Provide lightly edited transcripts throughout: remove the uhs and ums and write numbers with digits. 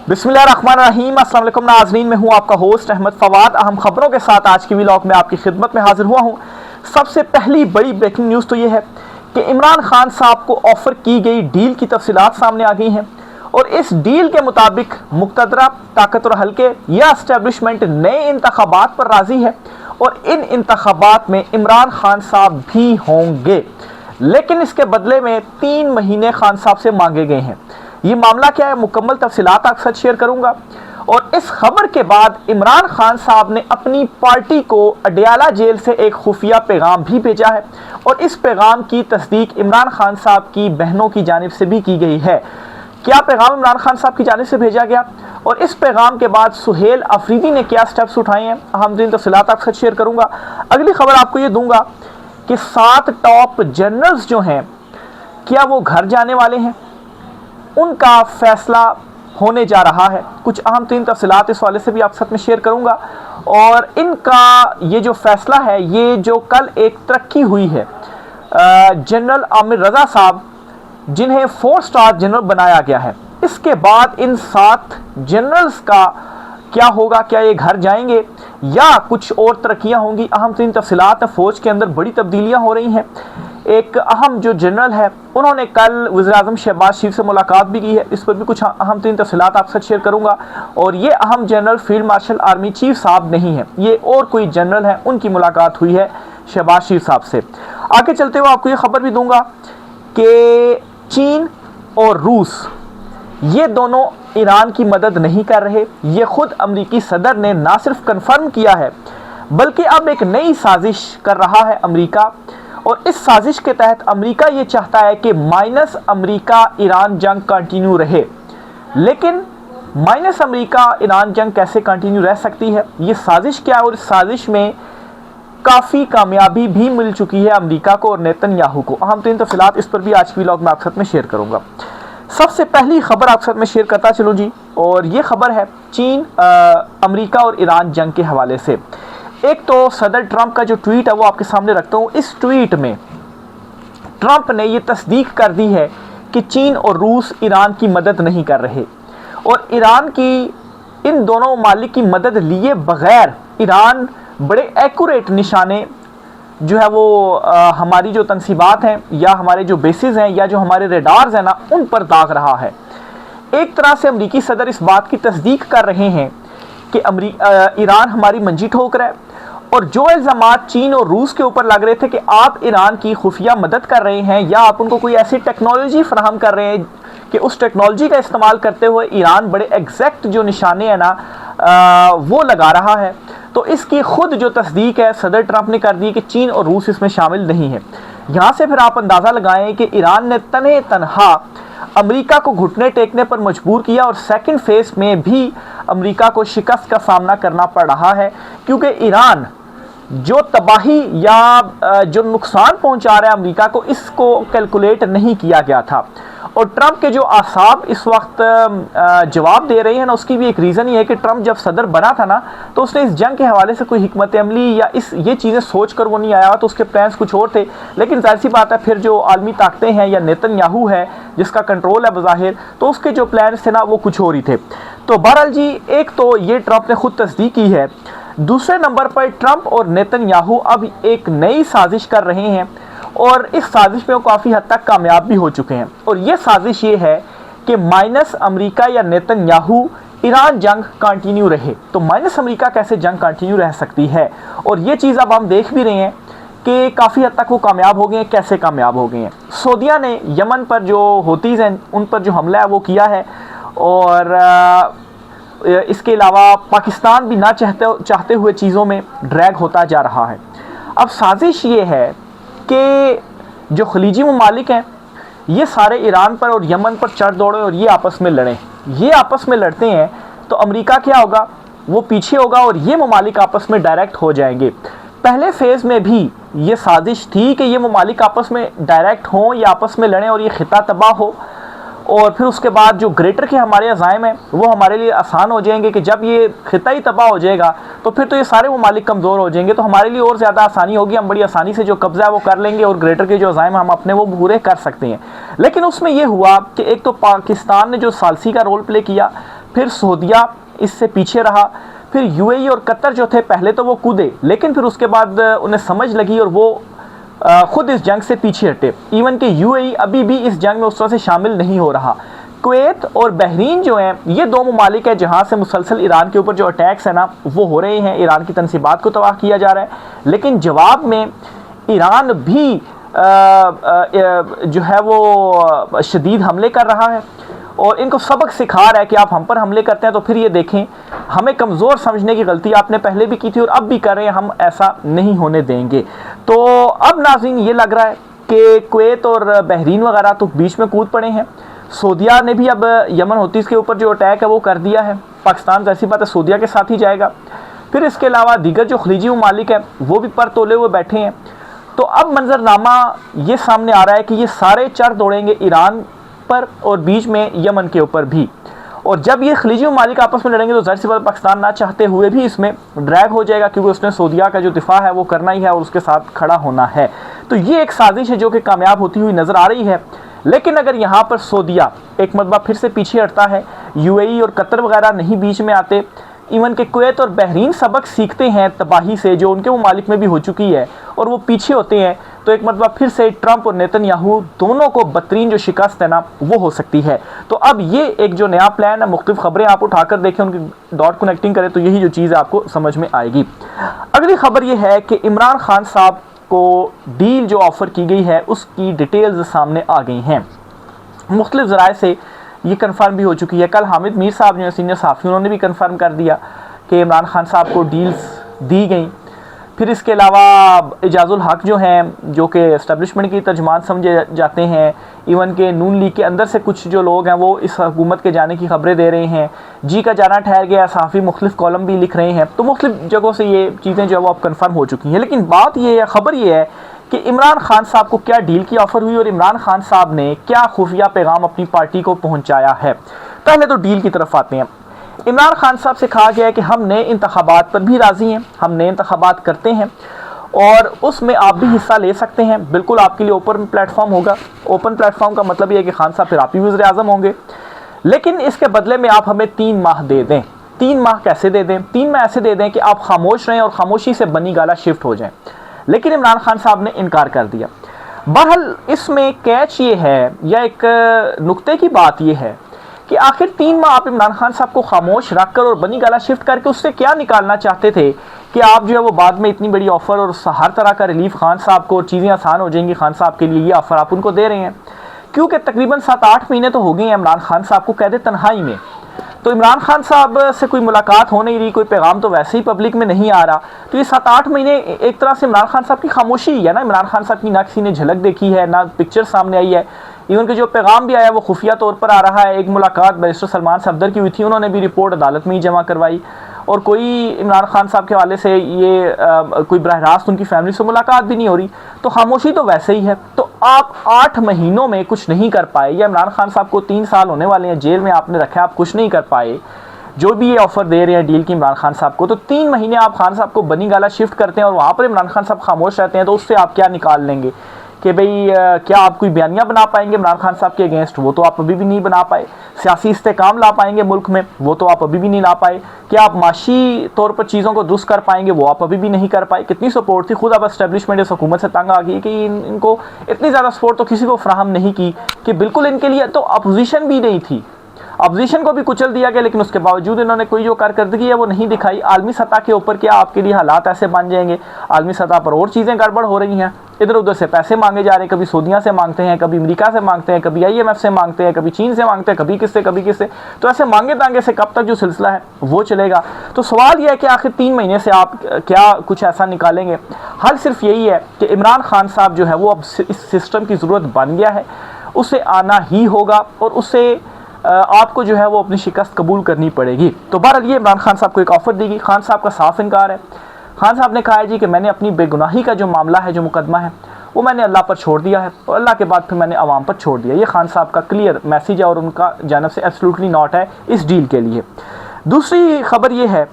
बिस्मिल्लाहिर्रहमानिर्रहीम। अस्सलाम वालेकुम नाज़रीन, मैं हूं आपका होस्ट अहमद फवाद। अहम खबरों के साथ आज की व्लॉग में आपकी खिदमत में हाजिर हुआ हूं। सबसे पहली बड़ी ब्रेकिंग न्यूज़ तो ये है कि इमरान खान साहब को ऑफर की गई डील की तफसीलात सामने आ गई हैं और इस डील के मुताबिक मुक़तदरा ताकतवर हल्के या एस्टेब्लिशमेंट नए इंतखाबात पर राजी है और इन इंतखाबात में इमरान खान साहब भी होंगे, लेकिन इसके बदले में 3 महीने खान साहब से मांगे गए हैं। ये मामला क्या है, मुकम्मल तफसीलात आपके साथ शेयर करूंगा। और इस खबर के बाद इमरान खान साहब ने अपनी पार्टी को अडयाला जेल से एक खुफिया पैगाम भी भेजा है और इस पैगाम की तस्दीक इमरान खान साहब की बहनों की जानिब से भी की गई है। क्या पैगाम इमरान खान साहब की जानिब से भेजा गया और इस पैगाम के बाद सुहेल अफरीदी ने क्या स्टेप्स उठाए हैं, अहम तरीन तफसीलात आपके साथ शेयर करूंगा। अगली खबर आपको ये दूंगा कि 7 टॉप जनरल्स जो हैं, क्या वो घर जाने वाले हैं, उनका फैसला होने जा रहा है। कुछ अहम तीन तफसीलात इस वाले से भी आपके साथ में शेयर करूंगा। और इनका ये जो फैसला है, ये जो कल एक तरक्की हुई है, जनरल आमिर रजा साहब जिन्हें 4 स्टार जनरल बनाया गया है, इसके बाद इन 7 जनरल्स का क्या होगा, क्या ये घर जाएंगे या कुछ और तरक्कियां होंगी। अहम तीन तफसीलात है। फौज के अंदर बड़ी तब्दीलियां हो रही हैं। एक अहम जो जनरल है, उन्होंने कल वज़ीर-ए-आज़म शहबाज शरीफ से मुलाकात भी की है। इस पर भी कुछ अहम तीन तफसीलात आपके साथ शेयर करूंगा। और ये अहम general field marshal army chief साहब नहीं है, ये और कोई जनरल है, उनकी मुलाकात हुई है शहबाज शरीफ साहब से। आगे चलते हुए आपको ये खबर भी दूंगा कि चीन और रूस ये दोनों ईरान की मदद नहीं कर रहे। ये खुद अमरीकी सदर ने ना सिर्फ कन्फर्म किया है बल्कि अब एक नई साजिश कर रहा है अमरीका। और इस साजिश के तहत अमरीका ये चाहता है कि माइनस अमरीका ईरान जंग कंटिन्यू रहे। लेकिन माइनस अमरीका ईरान जंग कैसे कंटिन्यू रह सकती है, ये साजिश क्या है और इस साजिश में काफ़ी कामयाबी भी मिल चुकी है अमरीका को और नेतन्याहू को। अहम तीन तफसीलात इस पर भी आज की व्लॉग में आपके साथ में शेयर करूंगा। सबसे पहली खबर आपके साथ में शेयर करता चलूँ जी, और ये खबर है चीन अमरीका और ईरान जंग के हवाले से। एक तो सदर ट्रंप का जो ट्वीट है वो आपके सामने रखता हूँ। इस ट्वीट में ट्रंप ने ये तस्दीक कर दी है कि चीन और रूस ईरान की मदद नहीं कर रहे और ईरान की इन दोनों ममालिक की मदद लिए बगैर ईरान बड़े एक्यूरेट निशाने जो है वो हमारी जो तनसीबात हैं या हमारे जो बेसिस हैं या जो हमारे रेडार्स हैं ना, उन पर दाग रहा है। एक तरह से अमरीकी सदर इस बात की तस्दीक कर रहे हैं कि ईरान हमारी मंजी ठोक रहा है। और जो इल्ज़ामात चीन और रूस के ऊपर लग रहे थे कि आप ईरान की खुफिया मदद कर रहे हैं या आप उनको कोई ऐसी टेक्नोलॉजी फराहम कर रहे हैं कि उस टेक्नोलॉजी का इस्तेमाल करते हुए ईरान बड़े एग्जैक्ट जो निशाने हैं ना वो लगा रहा है, तो इसकी खुद जो तस्दीक है सदर ट्रंप ने कर दी कि चीन और रूस इसमें शामिल नहीं है। यहाँ से फिर आप अंदाज़ा लगाएं कि ईरान ने तने तनहा अमेरिका को घुटने टेकने पर मजबूर किया और सेकंड फेज में भी अमेरिका को शिकस्त का सामना करना पड़ रहा है, क्योंकि ईरान जो तबाही या जो नुकसान पहुंचा रहा है अमेरिका को, इसको कैलकुलेट नहीं किया गया था। और ट्रंप के जो आसाब इस वक्त जवाब दे रहे हैं ना, उसकी भी एक रीज़न ये है कि ट्रंप जब सदर बना था ना, तो उसने इस जंग के हवाले से कोई हिकमत अमली या ये चीज़ें सोच कर वो नहीं आया, तो उसके प्लान्स कुछ और थे। लेकिन जाहिर सी बात है फिर जो आलमी ताकतें हैं या नेतन्याहू है जिसका कंट्रोल है बज़ाहिर, तो उसके जो प्लान्स थे ना वो कुछ और ही थे। तो बहरहाल जी, एक तो ये ट्रंप ने खुद तस्दीक की है। दूसरे नंबर पर ट्रंप और नेतन्याहू अब एक नई साजिश कर रहे हैं और इस साजिश में वो काफ़ी हद तक कामयाब भी हो चुके हैं। और ये साजिश ये है कि माइनस अमेरिका या नेतन्याहू ईरान जंग कंटिन्यू रहे। तो माइनस अमेरिका कैसे जंग कंटिन्यू रह सकती है, और ये चीज़ अब हम देख भी रहे हैं कि काफ़ी हद तक वो कामयाब हो गए हैं। कैसे कामयाब हो गए हैं? सऊदीया ने यमन पर जो होतीज़ हैं उन पर जो हमला है वो किया है, और इसके अलावा पाकिस्तान भी ना चाहते हुए चीज़ों में ड्रैग होता जा रहा है। अब साजिश ये है कि जो खलीजी ममालिक हैं ये सारे ईरान पर और यमन पर चढ़ दौड़े और ये आपस में लड़ें। ये आपस में लड़ते हैं तो अमेरिका क्या होगा, वो पीछे होगा और ये ममालिक आपस में डायरेक्ट हो जाएंगे। पहले फेज़ में भी ये साजिश थी कि ये ममालिक आपस में डायरेक्ट हों या आपस में लड़ें और ये खिता तबाह हो, और फिर उसके बाद जो ग्रेटर के हमारे अज़ाइम हैं वो हमारे लिए आसान हो जाएंगे कि जब ये खिता ही तबाह हो जाएगा तो फिर तो ये सारे ममालिक कमज़ोर हो जाएंगे, तो हमारे लिए और ज़्यादा आसानी होगी, हम बड़ी आसानी से जो कब्ज़ा है वो कर लेंगे और ग्रेटर के जो अज़ाइम हम अपने वो पूरे कर सकते हैं। लेकिन उसमें ये हुआ कि एक तो पाकिस्तान ने जो सालसी का रोल प्ले किया, फिर सऊदीया इससे पीछे रहा, फिर यूएई और कतर जो थे पहले तो वो कूदे, लेकिन फिर उसके बाद उन्हें समझ लगी और वो खुद इस जंग से पीछे हटे। इवन कि यूएई अभी भी इस जंग में उस तरह से शामिल नहीं हो रहा। कुवैत और बहरीन जो हैं ये दो ममालिक हैं जहाँ से मुसलसल ईरान के ऊपर जो अटैक्स हैं ना वो हो रहे हैं, ईरान की तनसीबात को तबाह किया जा रहा है, लेकिन जवाब में ईरान भी जो है वो शदीद हमले कर रहा है और इनको सबक सिखा रहा है कि आप हम पर हमले करते हैं तो फिर ये देखें हमें कमज़ोर समझने की गलती आपने पहले भी की थी और अब भी कर रहे हैं, हम ऐसा नहीं होने देंगे। तो अब नाज़रीन ये लग रहा है कि कुवैत और बहरीन वगैरह तो बीच में कूद पड़े हैं। सऊदीया ने भी अब यमन हूतीज़ के ऊपर जो अटैक है वो कर दिया है। पाकिस्तान जैसी बात है सऊदीया के साथ ही जाएगा। फिर इसके अलावा दीगर जो खलीजी ममालिक हैं वो भी पर तोले हुए बैठे हैं। तो अब मंजरनामा ये सामने आ रहा है कि ये सारे चढ़ दौड़ेंगे ईरान पर और बीच में यमन के ऊपर भी, और जब ये खलीजी ममालिक आपस में लड़ेंगे तो ज़ाहिर सी बात पाकिस्तान ना चाहते हुए भी इसमें ड्रैग हो जाएगा, क्योंकि उसने सऊदीया का जो दिफा है वो करना ही है और उसके साथ खड़ा होना है। तो ये एक साजिश है जो कि कामयाब होती हुई नज़र आ रही है। लेकिन अगर यहाँ पर सऊदीया एक मरतबा फिर से पीछे हटता है, यूएई और कतर वगैरह नहीं बीच में आते, इवन के कुवैत और बहरीन सबक सीखते हैं तबाही से जो उनके ममालिक में भी हो चुकी है और वो पीछे होते हैं, तो एक मरतबा फिर से ट्रंप और नेतन्याहू दोनों को बदतरीन जो शिकस्त है ना वो हो सकती है। तो अब ये एक जो नया प्लान है, मुख्तलिफ खबरें आप उठाकर देखें, उनकी डॉट कनेक्टिंग करें तो यही जो चीज़ आपको समझ में आएगी। अगली खबर ये है कि इमरान खान साहब को डील जो ऑफ़र की गई है उसकी डिटेल्स सामने आ गई हैं। मुख्तलिफ ज़राए से ये कन्फर्म भी हो चुकी है। कल हामिद मीर साहब जो सीनियर सहाफ़ी उन्होंने भी कन्फर्म कर दिया कि इमरान खान साहब को डील्स दी गई। फिर इसके अलावा एजाजुल हक जो हैं जो कि एस्टेब्लिशमेंट की तर्जमान समझे जाते हैं, इवन के नून लीग के अंदर से कुछ जो लोग हैं वो इस हुकूमत के जाने की खबरें दे रहे हैं। जी का जाना ठहर गया, सहाफ़ी मुख्तलिफ कॉलम भी लिख रहे हैं। तो मुख्तलिफ जगहों से ये चीज़ें जो है वो अब कन्फर्म हो चुकी हैं। लेकिन बात ये है, खबर ये है कि इमरान खान साहब को क्या डील की ऑफ़र हुई और इमरान खान साहब ने क्या खुफिया पैगाम अपनी पार्टी को पहुँचाया है। पहले तो डील की तरफ आते हैं। इमरान खान साहब से कहा गया है कि हम नए इंतखाबात पर भी राज़ी हैं, हम नए इंतखाबात करते हैं और उसमें आप भी हिस्सा ले सकते हैं, बिल्कुल आपके लिए ओपन प्लेटफॉर्म होगा। ओपन प्लेटफॉर्म का मतलब ये है कि खान साहब फिर आप ही वज़ीर आज़म होंगे, लेकिन इसके बदले में आप हमें 3 माह दे दें। 3 माह कैसे दे दें? 3 माह ऐसे दे दें कि आप खामोश रहें और खामोशी से बनी गाला शिफ्ट हो जाएं। लेकिन इमरान खान साहब ने इनकार कर दिया। बहरहाल इसमें कैच ये है या एक नुक्ते की बात ये है कि आखिर 3 माह आप इमरान खान साहब को खामोश रखकर और बनी गाला शिफ्ट करके उससे क्या निकालना चाहते थे कि आप जो है वो बाद में इतनी बड़ी ऑफ़र और हर तरह का रिलीफ खान साहब को और चीज़ें आसान हो जाएंगी खान साहब के लिए, ये ऑफ़र आप उनको दे रहे हैं। क्योंकि तकरीबन 7-8 महीने तो हो गए हैं इमरान खान साहब को कैद तन्हाई में, तो इमरान खान साहब से कोई मुलाकात हो नहीं रही, कोई पैगाम तो वैसे ही पब्लिक में नहीं आ रहा। तो ये 7-8 महीने एक तरह से इमरान खान साहब की खामोशी ही है ना। इमरान खान साहब की ना किसी ने झलक देखी है, ना पिक्चर सामने आई है, इवन के जो पैगाम भी आया वो खुफिया तौर पर आ रहा है। एक मुलाकात बैरिस्टर सलमान सफदर की हुई थी, उन्होंने भी रिपोर्ट अदालत में ही जमा करवाई और कोई इमरान खान साहब के हवाले से ये कोई बराह रास्त उनकी फैमिली से मुलाकात भी नहीं हो रही। तो खामोशी तो वैसे ही है। तो आप 8 महीनों में कुछ नहीं कर पाए, या इमरान खान साहब को 3 साल होने वाले हैं जेल में आपने रखा, आप कुछ नहीं कर पाए, जो भी ये ऑफ़र दे रहे हैं डील की इमरान खान साहब को, तो 3 महीने आप खान साहब को बनी गाला शिफ्ट करते हैं और वहाँ पर इमरान खान साहब खामोश रहते हैं। तो उससे आप क्या निकाल लेंगे कि भाई क्या आप कोई बयानियाँ बना पाएंगे इमरान खान साहब के अगेंस्ट? वो तो आप अभी भी नहीं बना पाए। सियासी इस्तेकाम ला पाएंगे मुल्क में? वो तो आप अभी भी नहीं ला पाए। क्या आप माशी तौर पर चीज़ों को दुरुस्त कर पाएंगे? वो आप अभी भी नहीं कर पाए। कितनी सपोर्ट थी, खुद अब एस्टेब्लिशमेंट इस हुकूमत से तंग आ गई कि इनको इतनी ज़्यादा सपोर्ट तो किसी को फ्राहम नहीं की कि बिल्कुल इनके लिए तो अपोजिशन भी नहीं थी, अपोजिशन को भी कुचल दिया गया, लेकिन उसके बावजूद इन्होंने कोई जो कारकर्दगी है वो नहीं दिखाई। आलमी सतह के ऊपर क्या आपके लिए हालात ऐसे बन जाएंगे, आलमी सतह पर और चीज़ें गड़बड़ हो रही हैं, इधर उधर से पैसे मांगे जा रहे हैं, कभी सऊदीया से मांगते हैं, कभी अमेरिका से मांगते हैं, कभी IMF से मांगते हैं, कभी चीन से मांगते हैं, कभी किससे। तो ऐसे मांगे तांगे से कब तक जो सिलसिला है वो चलेगा? तो सवाल यह है कि आखिर 3 महीने से आप क्या कुछ ऐसा निकालेंगे? हल सिर्फ यही है कि इमरान खान साहब जो है वो अब इस सिस्टम की ज़रूरत बन गया है, उसे आना ही होगा और उससे आपको जो है वो अपनी शिकस्त कबूल करनी पड़ेगी। तो बहरहाल ये इमरान खान साहब को एक ऑफ़र दी गई। खान साहब का साफ इनकार है। खान साहब ने कहा है जी कि मैंने अपनी बेगुनाही का जो मामला है, जो मुकदमा है, वो मैंने अल्लाह पर छोड़ दिया है और अल्लाह के बाद फिर मैंने अवाम पर छोड़ दिया। ये खान साहब का क्लियर मैसेज है और उनका जानब से एब्सोल्युटली नॉट है इस डील के लिए। दूसरी खबर ये है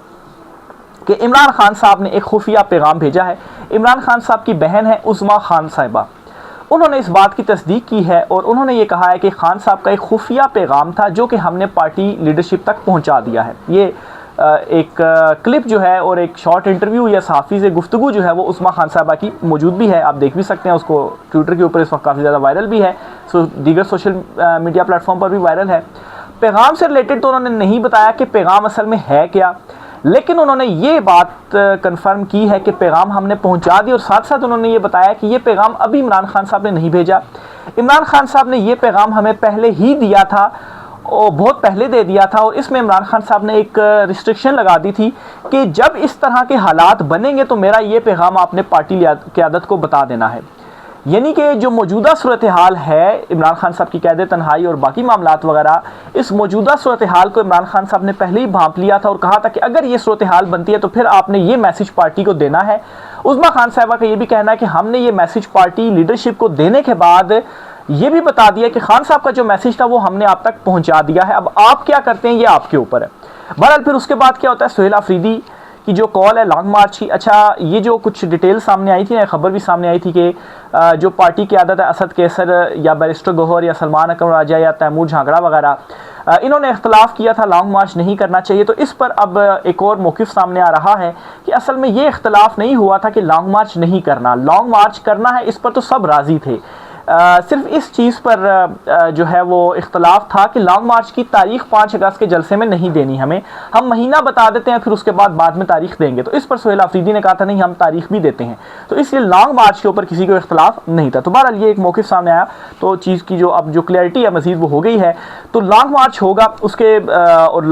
कि इमरान खान साहब ने एक खुफिया पैगाम भेजा है। इमरान खान साहब की बहन है उस्मा खान साहिबा। उन्होंने इस बात की तस्दीक की है और उन्होंने ये कहा है कि खान साहब का एक खुफिया पैगाम था जो कि हमने पार्टी लीडरशिप तक पहुंचा दिया है। ये एक क्लिप जो है और एक शॉर्ट इंटरव्यू या सहाफ़ी से गुफ्तगू जो है वो उस्मा खान साहबा की मौजूद भी है, आप देख भी सकते हैं उसको। ट्विटर के ऊपर इस वक्त काफ़ी ज़्यादा वायरल भी है, दीगर सोशल मीडिया प्लेटफॉर्म पर भी वायरल है। पैगाम से रिलेटेड तो उन्होंने नहीं बताया कि पैगाम असल में है क्या, लेकिन उन्होंने ये बात कंफर्म की है कि पैगाम हमने पहुंचा दी और साथ साथ उन्होंने ये बताया कि ये पैगाम अभी इमरान खान साहब ने नहीं भेजा। इमरान खान साहब ने ये पैगाम हमें पहले ही दिया था और बहुत पहले दे दिया था, और इसमें इमरान खान साहब ने एक रिस्ट्रिक्शन लगा दी थी कि जब इस तरह के हालात बनेंगे तो मेरा ये पैगाम आपने पार्टी क़यादत को बता देना है। यानी कि जो मौजूदा सूरत हाल है, इमरान खान साहब की कैद तन्हाई और बाकी मामलात वगैरह, इस मौजूदा सूरत हाल को इमरान खान साहब ने पहले ही भांप लिया था और कहा था कि अगर ये सूरत हाल बनती है तो फिर आपने ये मैसेज पार्टी को देना है। उस्मा खान साहबा का ये भी कहना है कि हमने ये मैसेज पार्टी लीडरशिप को देने के बाद ये भी बता दिया कि खान साहब का जो मैसेज था वो हमने आप तक पहुंचा दिया है, अब आप क्या करते हैं ये आपके ऊपर है। बहरहाल फिर उसके बाद क्या होता है, सुहेल अफरीदी की जो कॉल है लॉन्ग मार्च की। अच्छा, ये जो कुछ डिटेल सामने आई थी ना, खबर भी सामने आई थी कि जो पार्टी की आदत है असद कैसर या बैरिस्टर गौहर या सलमान अकरम राजा या तैमूर झांगड़ा वगैरह, इन्होंने इख्तलाफ किया था लॉन्ग मार्च नहीं करना चाहिए। तो इस पर अब एक और मौक़िफ़ सामने आ रहा है कि असल में ये इख्तलाफ नहीं हुआ था कि लॉन्ग मार्च नहीं करना, लॉन्ग मार्च करना है इस पर तो सब राज़ी थे। सिर्फ इस चीज़ पर जो है वो इख्तलाफ था कि लॉन्ग मार्च की तारीख 5 अगस्त के जलसे में नहीं देनी हमें, हम महीना बता देते हैं फिर उसके बाद में तारीख देंगे। तो इस पर सुहेल अफरीदी ने कहा था नहीं हम तारीख भी देते हैं, तो इसलिए लॉन्ग मार्च के ऊपर किसी को इख्तलाफ नहीं था। तो बहरहाल ये एक मौक़िफ़ सामने आया, तो चीज़ की जो अब जो क्लैरिटी है मज़ीद वो हो गई है। तो लॉन्ग मार्च होगा उसके और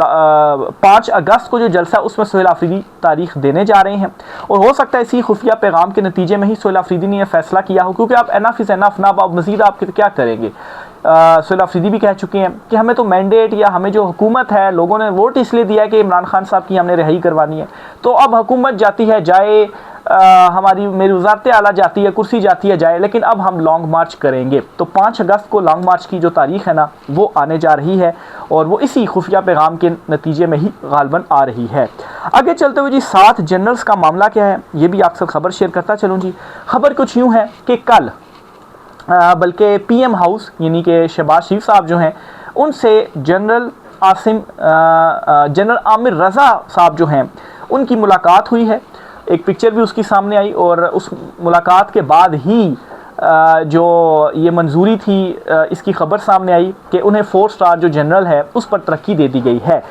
5 अगस्त को जो जलसा उसमें सुहेल अफरीदी तारीख देने जा रहे हैं, और हो सकता है इसी खुफिया पैगाम के नतीजे में ही सुहेल अफरीदी ने यह फैसला किया हो, क्योंकि आप एनफ इज़ एनफ ना, अब मज़ीद आप क्या करेंगे। सुहेल अफरीदी भी कह चुके हैं कि हमें तो मैंडेट या हमें जो हुकूमत है, लोगों ने वोट इसलिए दिया है कि इमरान खान साहब की हमने रिहाई करवानी है, तो अब हुकूमत जाती है जाए, हमारी मेरी वज़ारत आला जाती है, कुर्सी जाती है जाए, लेकिन अब हम लॉन्ग मार्च करेंगे। तो 5 अगस्त को लॉन्ग मार्च की जो तारीख़ है ना वो आने जा रही है, और वो इसी खुफिया पैगाम के नतीजे में ही गालबन आ रही है। आगे चलते हुए जी 7 जनरल्स का मामला क्या है ये भी आपसे खबर शेयर करता चलूँ जी। खबर कुछ यूँ है कि कल बल्कि पीएम हाउस यानी कि शहबाज शरीफ साहब जो हैं उनसे जनरल आमिर रज़ा साहब जो हैं उनकी मुलाकात हुई है। एक पिक्चर भी उसकी सामने आई, और उस मुलाकात के बाद ही जो ये मंजूरी थी इसकी खबर सामने आई कि उन्हें 4 स्टार जो जनरल है उस पर तरक्की दे दी गई है।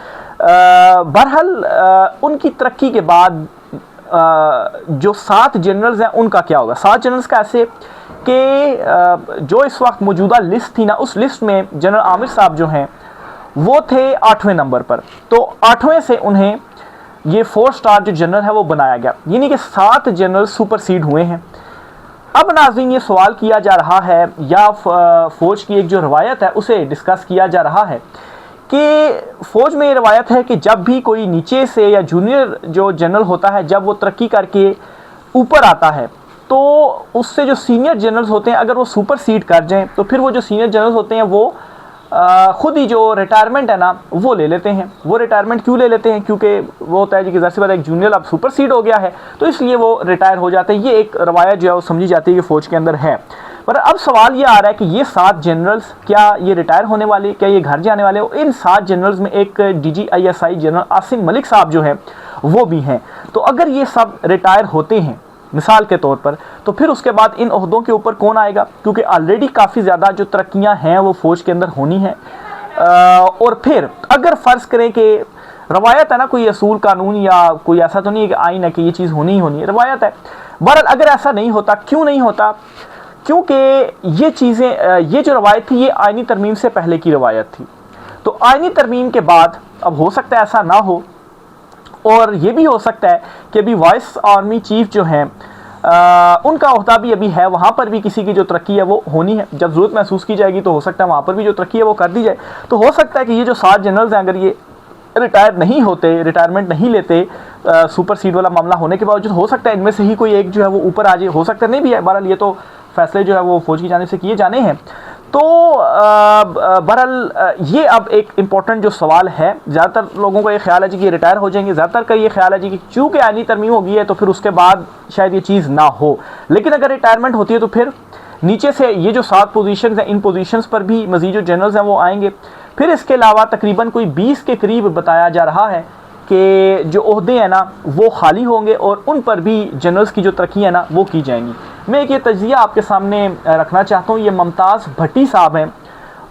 बहरहाल उनकी तरक्की के बाद जो 7 जनरल्स हैं उनका क्या होगा। 7 जनरल्स का ऐसे कि जो इस वक्त मौजूदा लिस्ट थी ना, उस लिस्ट में जनरल आमिर साहब जो हैं वो थे 8वें नंबर पर, तो 8वें से उन्हें ये 4 स्टार जो जनरल है वो बनाया गया, यानी कि 7 जनरल सुपरसीड हुए हैं। अब नाज़रीन ये सवाल किया जा रहा है या फ़ौज की एक जो रवायत है उसे डिस्कस किया जा रहा है कि फ़ौज में ये रवायत है कि जब भी कोई नीचे से या जूनियर जो जनरल होता है जब वो तरक्की करके ऊपर आता है तो उससे जो सीनियर जनरल्स होते हैं अगर वो सुपर सीड कर जाएं तो फिर वो जो सीनियर जनरल्स होते हैं वो ख़ुद ही जो रिटायरमेंट है ना वो ले लेते हैं। वो रिटायरमेंट क्यों ले लेते हैं, क्योंकि वो होता है जी कि ज़ाहिर सी बात है एक जूनियर अब सुपर सीड हो गया है तो इसलिए वो रिटायर हो जाते हैं। ये एक रवायत जो है वो समझी जाती है कि फ़ौज के अंदर है। पर अब सवाल ये आ रहा है कि ये 7 जनरल्स क्या ये रिटायर होने वाले, क्या ये घर जाने वाले? इन 7 जनरल्स में एक DGISI जनरल आसिम मलिक साहब जो हैं वो भी हैं। तो अगर ये सब रिटायर होते हैं मिसाल के तौर पर, तो फिर उसके बाद इन ओहदों के ऊपर कौन आएगा, क्योंकि ऑलरेडी काफ़ी ज़्यादा जो तरक्कियाँ हैं वो फ़ौज के अंदर होनी है। और फिर अगर फ़र्ज़ करें कि रवायत है ना, कोई असूल कानून या कोई ऐसा तो नहीं है कि आइन है कि ये चीज़ होनी ही होनी है, रवायत है। बहरहाल अगर ऐसा नहीं होता, क्यों नहीं होता? क्योंकि ये चीज़ें, ये जो रवायत थी ये आइनी तरमीम से पहले की रवायत थी। तो आइनी तरमीम के बाद अब हो सकता है ऐसा ना हो, और ये भी हो सकता है कि अभी वाइस आर्मी चीफ जो हैं उनका ओहदा भी अभी है, वहाँ पर भी किसी की जो तरक्की है वो होनी है। जब ज़रूरत महसूस की जाएगी तो हो सकता है वहाँ पर भी जो तरक्की है वो कर दी जाए। तो हो सकता है कि ये जो 7 जनरल्स हैं अगर ये रिटायर नहीं होते, रिटायरमेंट नहीं लेते सुपर सीड वाला मामला होने के बावजूद, हो सकता है इनमें से ही कोई एक जो है वो ऊपर आ जाए, हो सकता नहीं भी है। बहरहाल ये तो फैसले जो है वो फ़ौज की जानिब से किए जाने हैं। तो बहरहाल ये अब एक इम्पॉर्टेंट जो सवाल है, ज़्यादातर लोगों का ये ख्याल है जी कि रिटायर हो जाएंगे, ज़्यादातर का ये ख्याल है जी कि चूँकि आइनी तरमीम हो गई है तो फिर उसके बाद शायद ये चीज़ ना हो। लेकिन अगर रिटायरमेंट होती है तो फिर नीचे से ये जो 7 पोजीशंस हैं, इन पोजीशंस पर भी मज़ीद जो जनरल्स हैं वो आएंगे। फिर इसके अलावा तकरीबन कोई 20 के करीब बताया जा रहा है कि जो ओहदे हैं ना वो खाली होंगे और उन पर भी जनरल्स की जो तरक्की है ना वो की जाएंगी। मैं एक ये तजिया आपके सामने रखना चाहता हूँ। ये मुमताज़ भट्टी साहब हैं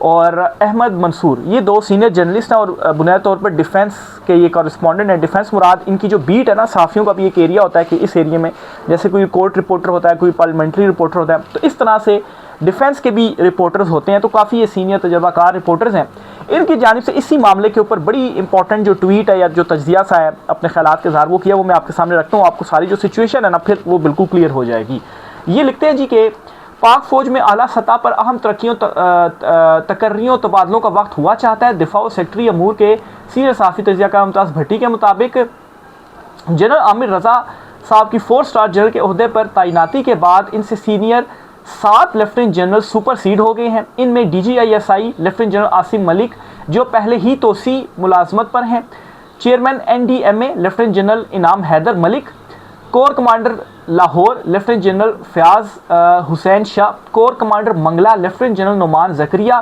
और अहमद मंसूर, ये 2 सीनियर जर्नलिस्ट हैं और बुनियादी तौर पर डिफेंस के ये कॉरेस्पॉन्डेंट हैं। डिफेंस मुराद इनकी जो बीट है ना, सहाफ़ियों का भी एक एरिया होता है कि इस एरिया में जैसे कोई कोर्ट रिपोर्टर होता है, कोई पार्लियामेंट्री रिपोर्टर होता है, तो इस तरह से डिफेंस के भी रिपोर्टर्स होते हैं। तो काफ़ी ये सीनियर तजर्बाकार रिपोर्टर्स हैं। इनकी जानिब से इसी मामले के ऊपर बड़ी इंपॉर्टेंट जो ट्वीट है या जो तजिया सा है अपने ख्यालात के इज़हार वो किया, वो मैं आपके सामने रखता हूँ। आपको सारी जो सिचुएशन है ना फिर वो बिल्कुल क्लियर हो जाएगी। ये लिखते हैं जी कि पाक फ़ौज में आला सतह पर अहम तरक्कियों तकर्रियों तबादलों का वक्त हुआ चाहता है। दिफा और सेक्रेटरी अमूर के सीनियर सहाफ़ी तजियाकार मुमताज़ भट्टी के मुताबिक जनरल आमिर रज़ा साहब की 4 स्टार जनरल के ओहदे पर तैनाती के बाद इनसे सीनियर 7 लेफ्टिनेंट जनरल सुपरसीड हो गए हैं। इनमें DGISI lieutenant general Asim Malik जो पहले ही तोसी मुलाजमत पर हैं, chairman NDMA lieutenant general Inam Haider Malik, corps commander Lahore lieutenant general Fayyaz Hussain Shah, corps commander Mangla lieutenant general Numan Zakaria,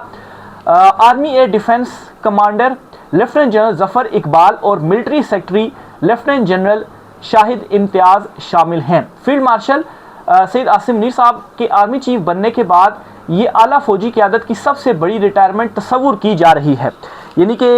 army air defence commander lieutenant general Zafar Iqbal और military secretary lieutenant general Shahid Imtiaz शामिल हैं। फील्ड मार्शल सैयद आसिम मुनीर साहब के आर्मी चीफ बनने के बाद ये आला फ़ौजी क़यादत की सबसे बड़ी रिटायरमेंट तस्वुर की जा रही है। यानी कि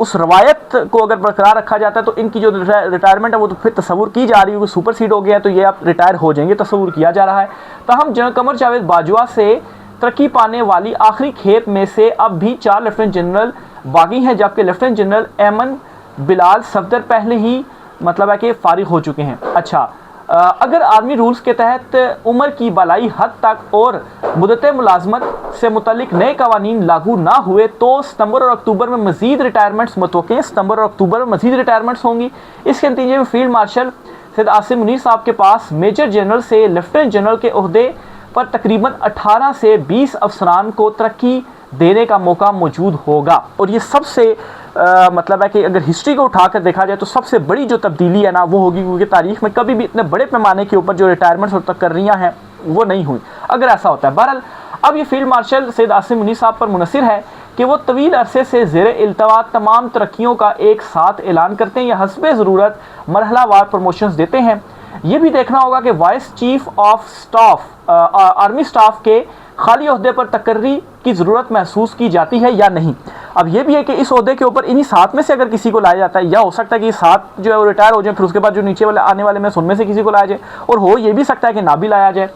उस रवायत को अगर बरकरार रखा जाता है तो इनकी जो रिटायरमेंट है वो तो फिर तस्वुर की जा रही है कि सुपरसीड हो गया तो ये आप रिटायर हो जाएंगे, तस्वुर किया जा रहा है। ताहम जनरल कमर जावेद बाजवा से तरक्की पाने वाली आखिरी खेप में से अब भी 4 लेफ्टिनेंट जनरल बागी हैं, जबकि लेफ्टिनेंट जनरल एमन बिलाल सफदर पहले ही मतलब है कि फारिग हो चुके हैं। अच्छा, अगर आर्मी रूल्स के तहत उम्र की बलाई हद तक और मुद्दत मुलाजमत से मुतल्लिक नए कवानीन लागू ना हुए तो सितंबर और अक्टूबर में मज़ीद रिटायरमेंट्स मुतवक्किल हैं। सितंबर और अक्टूबर में मज़ीद रिटायरमेंट्स होंगी। इसके नतीजे में फील्ड मार्शल सैयद आसिम मुनीर साहब के पास मेजर जनरल से लेफ्टिनेंट जनरल के ओहदे पर तकरीबन 18 से 20 अफसरान को तरक्की देने का मौका मौजूद होगा। और ये सबसे मतलब है कि अगर हिस्ट्री को उठाकर देखा जाए तो सबसे बड़ी जो तब्दीली है ना वो होगी, क्योंकि तारीख में कभी भी इतने बड़े पैमाने के ऊपर जो रिटायरमेंट्स और तकर्रियाँ हैं वो नहीं हुई अगर ऐसा होता है। बहरहाल अब ये फील्ड मार्शल सैयद आसिम मुनीर साहब पर मुनसिर है कि वो तवील अरसे से ज़ेर इल्तवा तमाम तरक्कियों का एक साथ ऐलान करते हैं या हस्बे ज़रूरत मरहलावार प्रमोशंस देते हैं। ये भी देखना होगा कि vice chief of staff army staff के खाली ओहदे पर तकर्री की ज़रूरत महसूस की जाती है या नहीं। अब ये भी है कि इस ओहदे के ऊपर इन्हीं 7 में से अगर किसी को लाया जाता है, या हो सकता है कि 7 जो है वो रिटायर हो जाए, फिर उसके बाद जो नीचे वाले आने वाले में उनमें से किसी को लाया जाए, और हो ये भी सकता है कि ना भी लाया जाए।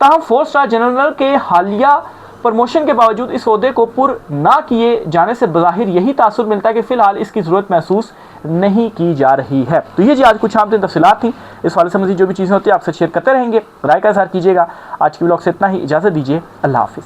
ताहम 4 स्टार जनरल के हालिया प्रमोशन के बावजूद इस ओहदे को पुर ना किए जाने से बज़ाहिर यही तासुर मिलता है कि फ़िलहाल इसकी ज़रूरत महसूस नहीं की जा रही है। तो ये जी आज कुछ आम तफसीलात थी। इस वाले से मज़ीद जो भी चीज़ें होती है आपसे शेयर करते रहेंगे, राय का इज़हार कीजिएगा। आज की व्लॉग से इतना ही, इजाज़त दीजिए, अल्लाह हाफ़िज़।